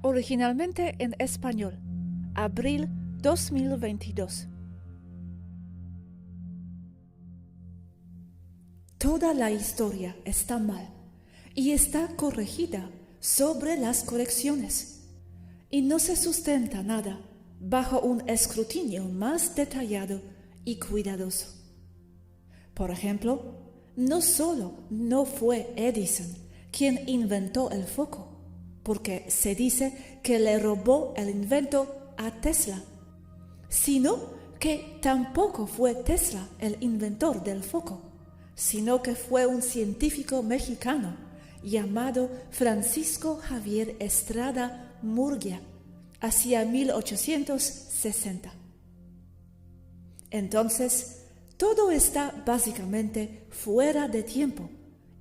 Originalmente en español, abril 2022. Toda la historia está mal y está corregida sobre las correcciones, y no se sustenta nada bajo un escrutinio más detallado y cuidadoso. Por ejemplo, no solo no fue Edison quien inventó el foco, porque se dice que le robó el invento a Tesla, sino que tampoco fue Tesla el inventor del foco, sino que fue un científico mexicano llamado Francisco Javier Estrada Murguía, hacia 1860. Entonces, todo está básicamente fuera de tiempo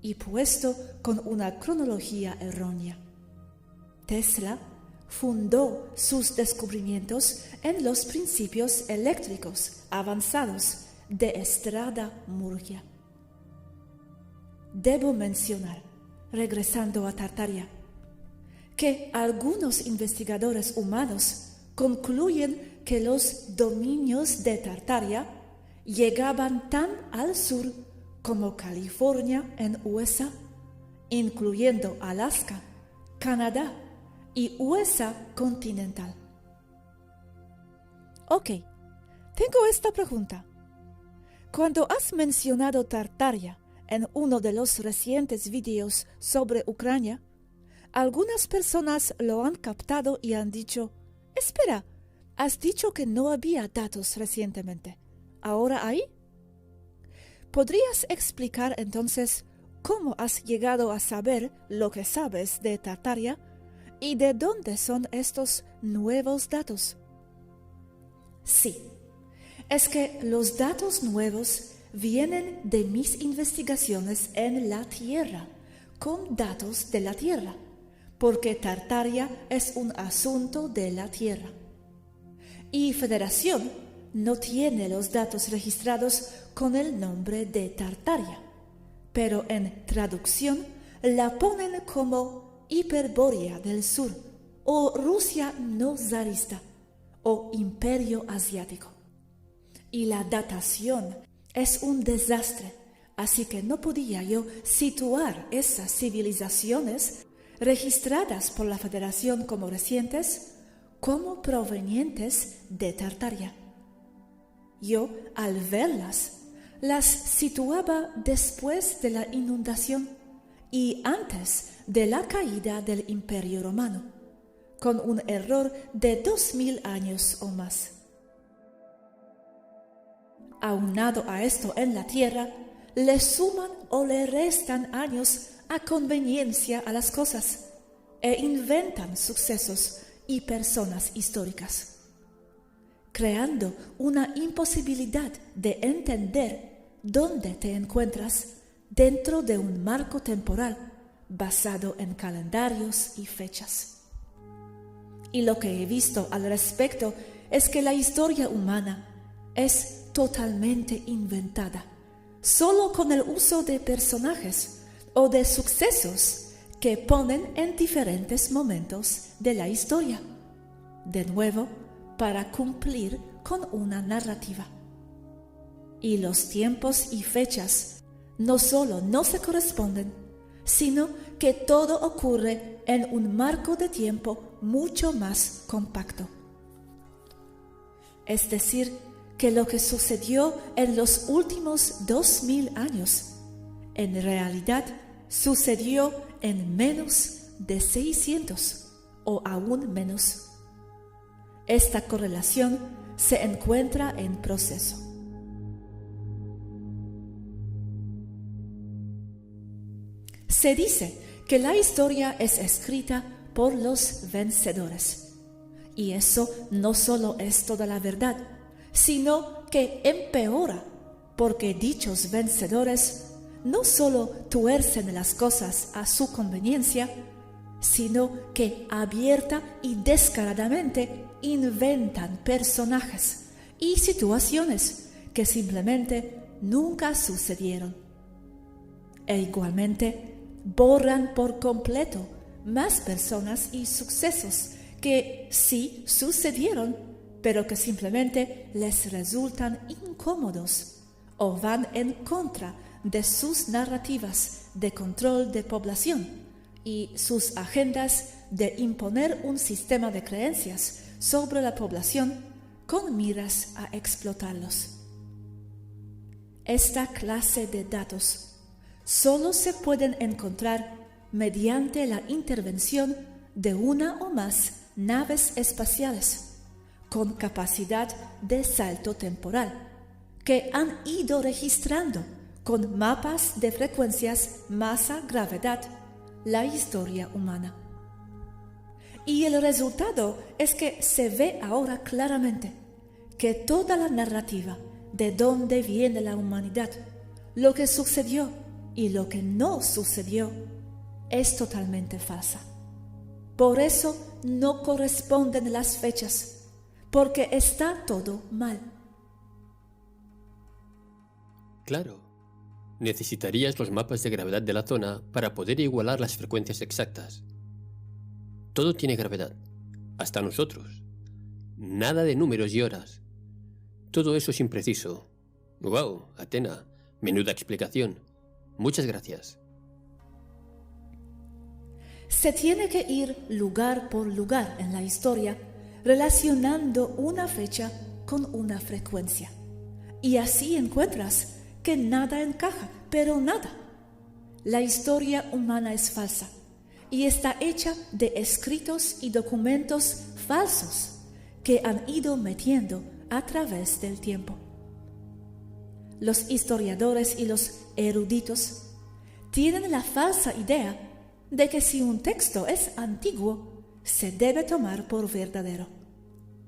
y puesto con una cronología errónea. Tesla fundó sus descubrimientos en los principios eléctricos avanzados de Estrada Murguía. Debo mencionar, regresando a Tartaria, que algunos investigadores humanos concluyen que los dominios de Tartaria llegaban tan al sur como California en USA, incluyendo Alaska, Canadá y USA continental. Ok, tengo esta pregunta. Cuando has mencionado Tartaria en uno de los recientes vídeos sobre Ucrania, algunas personas lo han captado y han dicho: espera, has dicho que no había datos recientemente. ¿Ahora hay? ¿Podrías explicar entonces cómo has llegado a saber lo que sabes de Tartaria y de dónde son estos nuevos datos? Sí, es que los datos nuevos vienen de mis investigaciones en la Tierra, con datos de la Tierra, porque Tartaria es un asunto de la Tierra. Y Federación no tiene los datos registrados con el nombre de Tartaria, pero en traducción la ponen como Hiperbórea del Sur, o Rusia no zarista, o Imperio Asiático. Y la datación es un desastre, así que no podía yo situar esas civilizaciones registradas por la Federación como recientes, como provenientes de Tartaria. Yo, al verlas, las situaba después de la inundación y antes de la caída del Imperio Romano, con un error de 2000 años o más. Aunado a esto en la Tierra, le suman o le restan años a conveniencia a las cosas e inventan sucesos y personas históricas, creando una imposibilidad de entender dónde te encuentras dentro de un marco temporal basado en calendarios y fechas. Y lo que he visto al respecto es que la historia humana es totalmente inventada, solo con el uso de personajes o de sucesos que ponen en diferentes momentos de la historia, de nuevo para cumplir con una narrativa. Y los tiempos y fechas no solo no se corresponden, sino que todo ocurre en un marco de tiempo mucho más compacto. Es decir, que lo que sucedió en los últimos 2000 años, en realidad sucedió en menos de 600 o aún menos. Esta correlación se encuentra en proceso. Se dice que la historia es escrita por los vencedores. Y eso no solo es toda la verdad, sino que empeora, porque dichos vencedores no solo tuercen las cosas a su conveniencia, sino que abierta y descaradamente inventan personajes y situaciones que simplemente nunca sucedieron. E igualmente borran por completo más personas y sucesos que sí sucedieron, pero que simplemente les resultan incómodos o van en contra de sus narrativas de control de población y sus agendas de imponer un sistema de creencias sobre la población con miras a explotarlos. Esta clase de datos solo se pueden encontrar mediante la intervención de una o más naves espaciales con capacidad de salto temporal, que han ido registrando con mapas de frecuencias, masa, gravedad, la historia humana. Y el resultado es que se ve ahora claramente que toda la narrativa de dónde viene la humanidad, lo que sucedió y lo que no sucedió, es totalmente falsa. Por eso no corresponden las fechas, porque está todo mal. Claro, necesitarías los mapas de gravedad de la zona para poder igualar las frecuencias exactas. Todo tiene gravedad, hasta nosotros. Nada de números y horas. Todo eso es impreciso. ¡Wow, Athena! Menuda explicación. Muchas gracias. Se tiene que ir lugar por lugar en la historia, relacionando una fecha con una frecuencia. Y así encuentras que nada encaja, pero nada. La historia humana es falsa y está hecha de escritos y documentos falsos que han ido metiendo a través del tiempo. Los historiadores y los eruditos tienen la falsa idea de que si un texto es antiguo, se debe tomar por verdadero.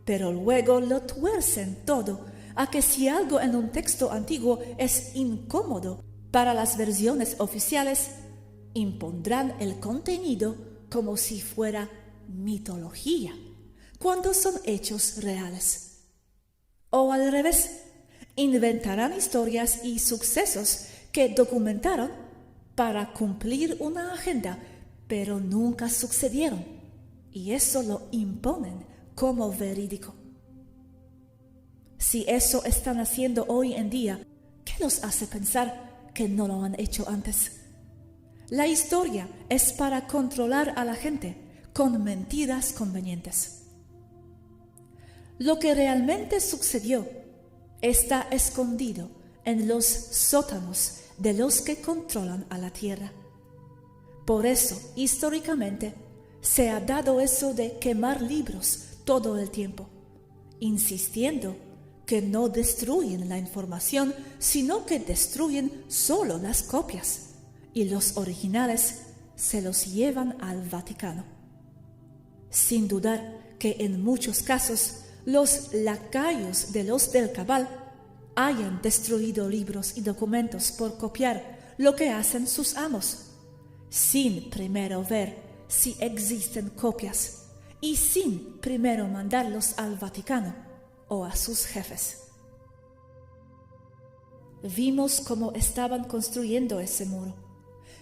Pero luego lo tuercen todo a que si algo en un texto antiguo es incómodo para las versiones oficiales, impondrán el contenido como si fuera mitología, cuando son hechos reales. O al revés, inventarán historias y sucesos que documentaron para cumplir una agenda, pero nunca sucedieron, y eso lo imponen como verídico. Si eso están haciendo hoy en día, ¿qué los hace pensar que no lo han hecho antes? La historia es para controlar a la gente con mentiras convenientes. Lo que realmente sucedió está escondido en los sótanos de los que controlan a la tierra. Por eso, históricamente, se ha dado eso de quemar libros todo el tiempo, insistiendo que no destruyen la información, sino que destruyen solo las copias, y los originales se los llevan al Vaticano. Sin dudar que en muchos casos los lacayos de los del cabal hayan destruido libros y documentos por copiar lo que hacen sus amos, sin primero ver si existen copias y sin primero mandarlos al Vaticano o a sus jefes. Vimos cómo estaban construyendo ese muro,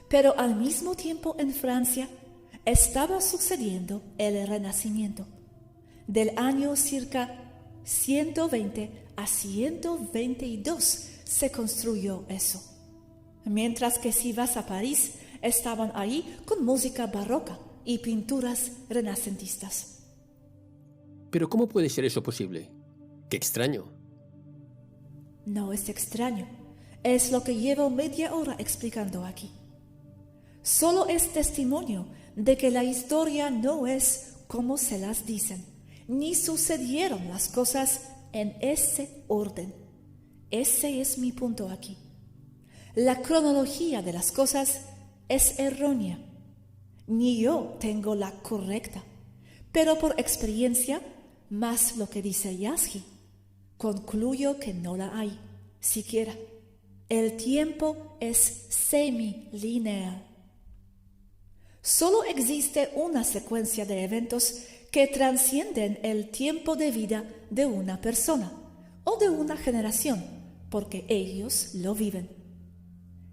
pero al mismo tiempo en Francia estaba sucediendo el Renacimiento. Del año circa 120 a 122 se construyó eso. Mientras que si vas a París, estaban ahí con música barroca y pinturas renacentistas. ¿Pero cómo puede ser eso posible? ¡Qué extraño! No es extraño, es lo que llevo media hora explicando aquí. Solo es testimonio de que la historia no es como se las dicen, ni sucedieron las cosas en ese orden. Ese es mi punto aquí. La cronología de las cosas es errónea. Ni yo tengo la correcta, pero por experiencia, más lo que dice Yazgi, concluyo que no la hay, siquiera. El tiempo es semilineal. Solo existe una secuencia de eventos que trascienden el tiempo de vida de una persona o de una generación, porque ellos lo viven.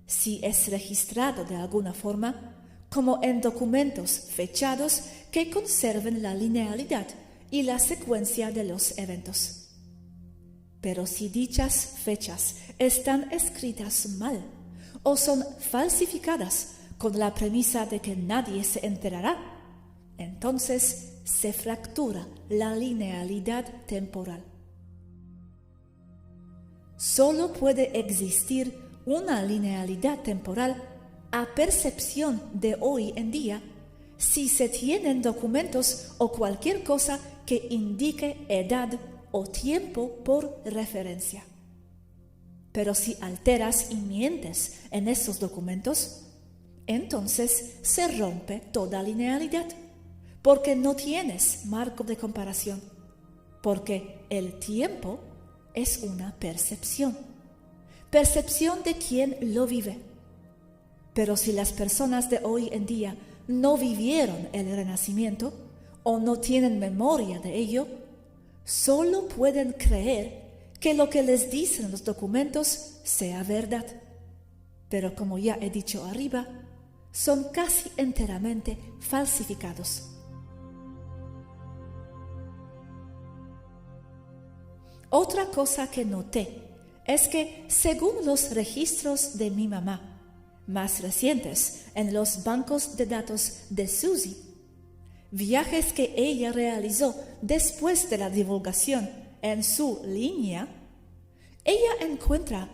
Si es registrado de alguna forma, como en documentos fechados que conserven la linealidad y la secuencia de los eventos. Pero si dichas fechas están escritas mal o son falsificadas con la premisa de que nadie se enterará, entonces se fractura la linealidad temporal. Solo puede existir una linealidad temporal a percepción de hoy en día si se tienen documentos o cualquier cosa que indique edad o tiempo por referencia. Pero si alteras y mientes en esos documentos, entonces se rompe toda linealidad, porque no tienes marco de comparación, porque el tiempo es una percepción de quien lo vive. Pero si las personas de hoy en día no vivieron el Renacimiento o no tienen memoria de ello, solo pueden creer que lo que les dicen los documentos sea verdad. Pero como ya he dicho arriba, son casi enteramente falsificados. Otra cosa que noté es que, según los registros de mi mamá, más recientes en los bancos de datos de Suzy, viajes que ella realizó después de la divulgación en su línea, ella encuentra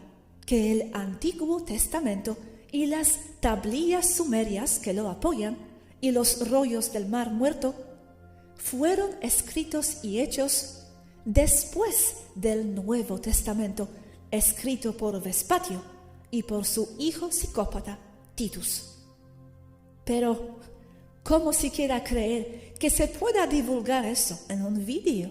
que el Antiguo Testamento y las tablillas sumerias que lo apoyan y los rollos del Mar Muerto fueron escritos y hechos después del Nuevo Testamento, escrito por Vespasio y por su hijo psicópata Titus. Pero, ¿cómo siquiera creer que se pueda divulgar eso en un vídeo?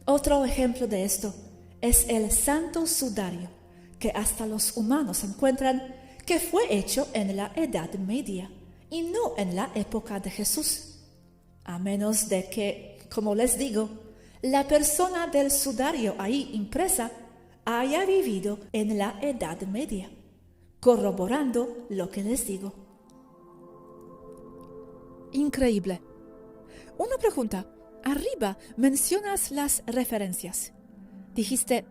Otro ejemplo de esto es el Santo Sudario, que hasta los humanos encuentran que fue hecho en la Edad Media y no en la época de Jesús, a menos de que, como les digo, la persona del sudario ahí impresa haya vivido en la Edad Media, corroborando lo que les digo. Increíble. Una pregunta. Arriba mencionas las referencias. Dijiste,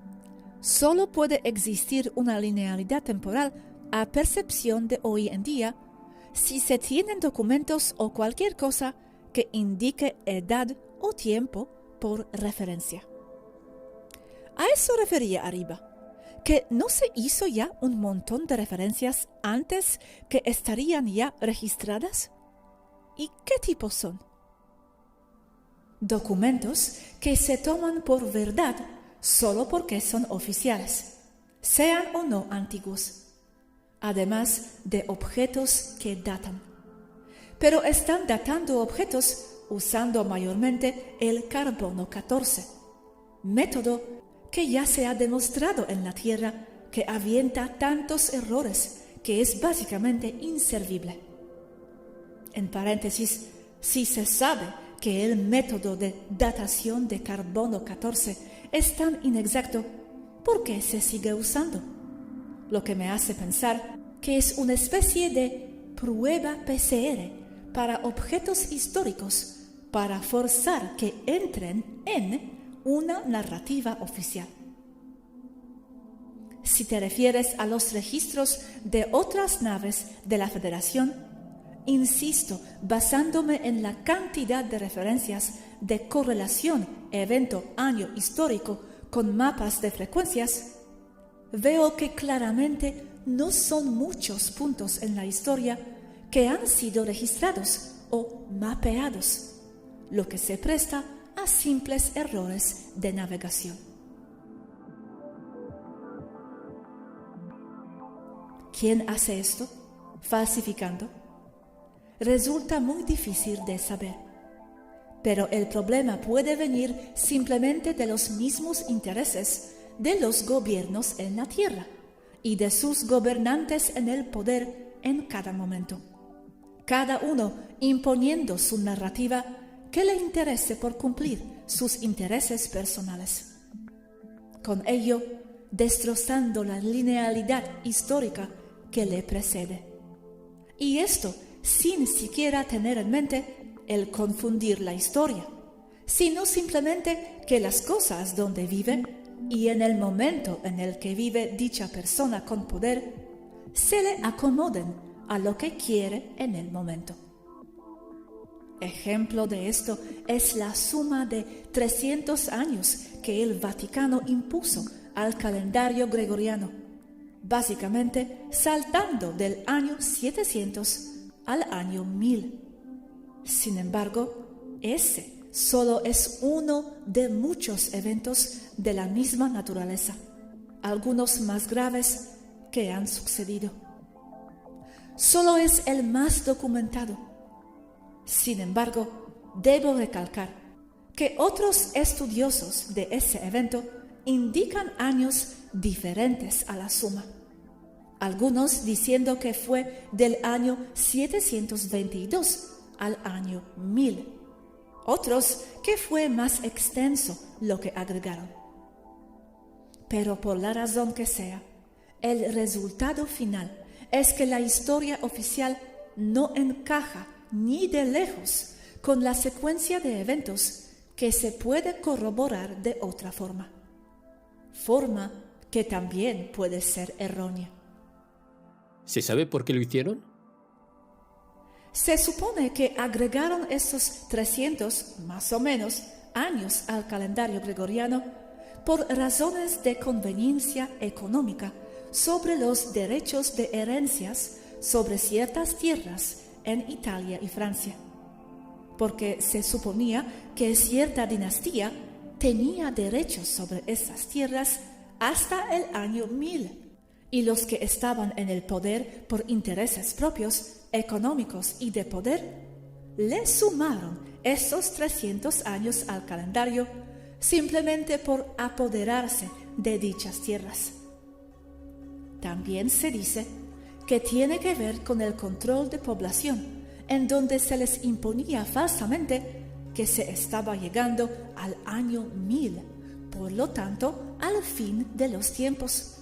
solo puede existir una linealidad temporal a percepción de hoy en día si se tienen documentos o cualquier cosa que indique edad o tiempo por referencia. A eso refería arriba, que no se hizo ya un montón de referencias antes que estarían ya registradas. ¿Y qué tipos son? Documentos que se toman por verdad solo porque son oficiales, sean o no antiguos, además de objetos que datan. Pero están datando objetos usando mayormente el carbono 14, método que ya se ha demostrado en la Tierra que avienta tantos errores que es básicamente inservible. En paréntesis, si se sabe que el método de datación de carbono 14 es tan inexacto, ¿por qué se sigue usando? Lo que me hace pensar que es una especie de prueba PCR para objetos históricos para forzar que entren en una narrativa oficial. Si te refieres a los registros de otras naves de la Federación, insisto, basándome en la cantidad de referencias de correlación evento-año histórico con mapas de frecuencias, veo que claramente no son muchos puntos en la historia que han sido registrados o mapeados, lo que se presta a simples errores de navegación. ¿Quién hace esto? ¿Falsificando? Resulta muy difícil de saber, pero el problema puede venir simplemente de los mismos intereses de los gobiernos en la tierra y de sus gobernantes en el poder en cada momento, cada uno imponiendo su narrativa que le interese por cumplir sus intereses personales. Con ello, destrozando la linealidad histórica que le precede. Y esto sin siquiera tener en mente el confundir la historia, sino simplemente que las cosas donde vive y en el momento en el que vive dicha persona con poder se le acomoden a lo que quiere en el momento. Ejemplo de esto es la suma de 300 años que el Vaticano impuso al calendario gregoriano, básicamente saltando del año 700 al año 1000. Sin embargo, ese solo es uno de muchos eventos de la misma naturaleza, algunos más graves que han sucedido. Solo es el más documentado. Sin embargo, debo recalcar que otros estudiosos de ese evento indican años diferentes a la suma. Algunos diciendo que fue del año 722 al año 1000. Otros que fue más extenso lo que agregaron. Pero por la razón que sea, el resultado final es que la historia oficial no encaja ni de lejos con la secuencia de eventos que se puede corroborar de otra forma que también puede ser errónea. ¿Se sabe por qué lo hicieron? Se supone que agregaron esos 300, más o menos, años al calendario gregoriano por razones de conveniencia económica sobre los derechos de herencias sobre ciertas tierras en Italia y Francia, porque se suponía que cierta dinastía tenía derechos sobre esas tierras hasta el año 1000, y los que estaban en el poder por intereses propios, económicos y de poder, le sumaron esos 300 años al calendario simplemente por apoderarse de dichas tierras. También se dice que tiene que ver con el control de población, en donde se les imponía falsamente que se estaba llegando al año 1000, por lo tanto, al fin de los tiempos,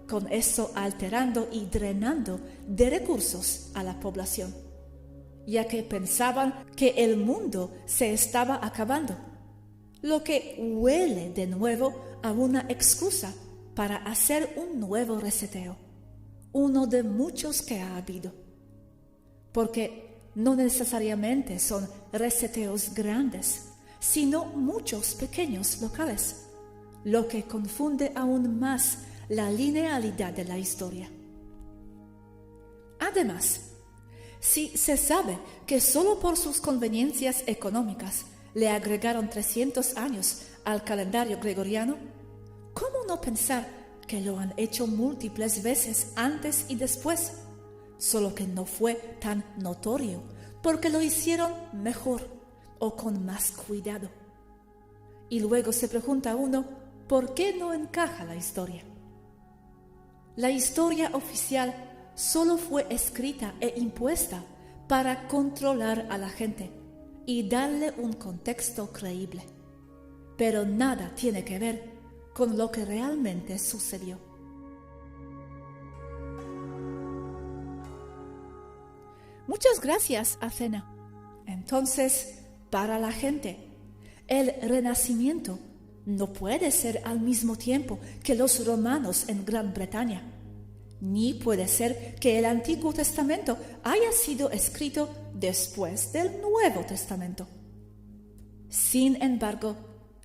con eso alterando y drenando de recursos a la población, ya que pensaban que el mundo se estaba acabando, lo que huele de nuevo a una excusa para hacer un nuevo reseteo, uno de muchos que ha habido, porque no necesariamente son reseteos grandes, sino muchos pequeños locales, lo que confunde aún más la linealidad de la historia. Además, si se sabe que solo por sus conveniencias económicas le agregaron 300 años al calendario gregoriano, ¿cómo no pensar que lo han hecho múltiples veces antes y después? Solo que no fue tan notorio, porque lo hicieron mejor o con más cuidado. Y luego se pregunta uno, ¿por qué no encaja la historia? La historia oficial solo fue escrita e impuesta para controlar a la gente y darle un contexto creíble, pero nada tiene que ver con lo que realmente sucedió. Muchas gracias, Athena. Entonces, para la gente, el Renacimiento no puede ser al mismo tiempo que los romanos en Gran Bretaña, ni puede ser que el Antiguo Testamento haya sido escrito después del Nuevo Testamento. Sin embargo,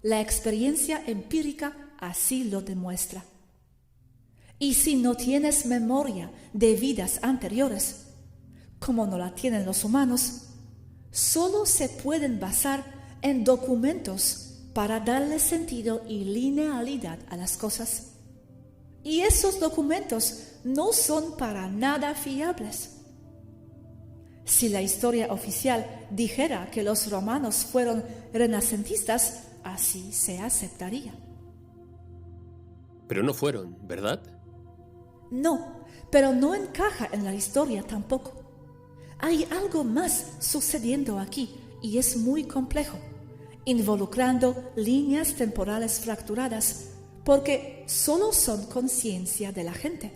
la experiencia empírica así lo demuestra. Y si no tienes memoria de vidas anteriores, como no la tienen los humanos, solo se pueden basar en documentos para darle sentido y linealidad a las cosas. Y esos documentos no son para nada fiables. Si la historia oficial dijera que los romanos fueron renacentistas, así se aceptaría. Pero no fueron, ¿verdad? No, pero no encaja en la historia tampoco. Hay algo más sucediendo aquí y es muy complejo, involucrando líneas temporales fracturadas, porque solo son conciencia de la gente.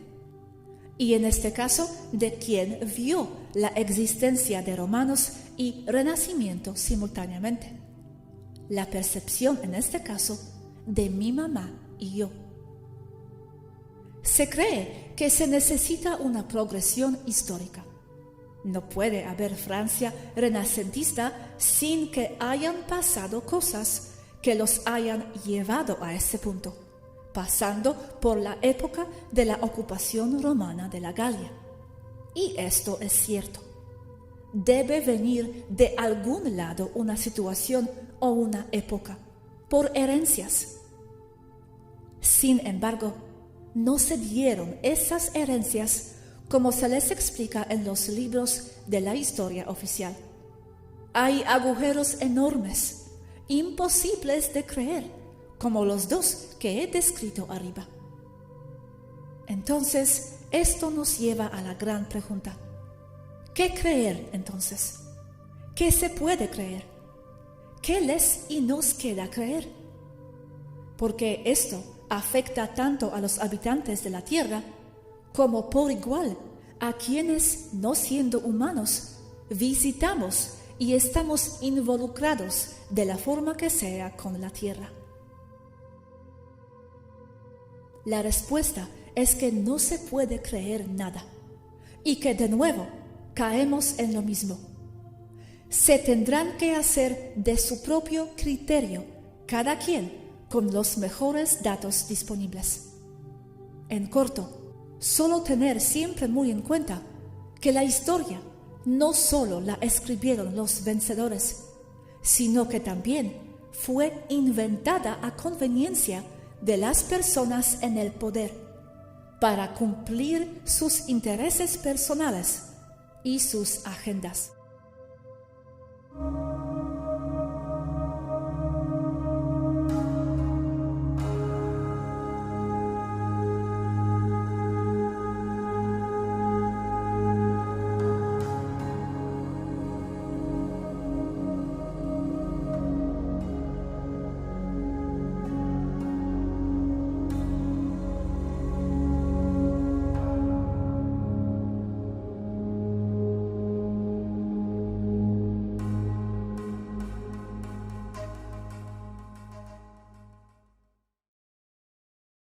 Y en este caso, de quien vio la existencia de romanos y renacimiento simultáneamente. La percepción, en este caso, de mi mamá y yo. Se cree que se necesita una progresión histórica. No puede haber Francia renacentista sin que hayan pasado cosas que los hayan llevado a ese punto, pasando por la época de la ocupación romana de la Galia. Y esto es cierto. Debe venir de algún lado una situación o una época, por herencias. Sin embargo, no se dieron esas herencias como se les explica en los libros de la historia oficial. Hay agujeros enormes, imposibles de creer, como los dos que he descrito arriba. Entonces, esto nos lleva a la gran pregunta. ¿Qué creer entonces? ¿Qué se puede creer? ¿Qué les y nos queda creer? Porque esto afecta tanto a los habitantes de la tierra como por igual a quienes, no siendo humanos, visitamos y estamos involucrados de la forma que sea con la tierra. La respuesta es que no se puede creer nada y que de nuevo caemos en lo mismo. Se tendrán que hacer de su propio criterio cada quien con los mejores datos disponibles. En corto, solo tener siempre muy en cuenta que la historia no solo la escribieron los vencedores, sino que también fue inventada a conveniencia de las personas en el poder para cumplir sus intereses personales y sus agendas.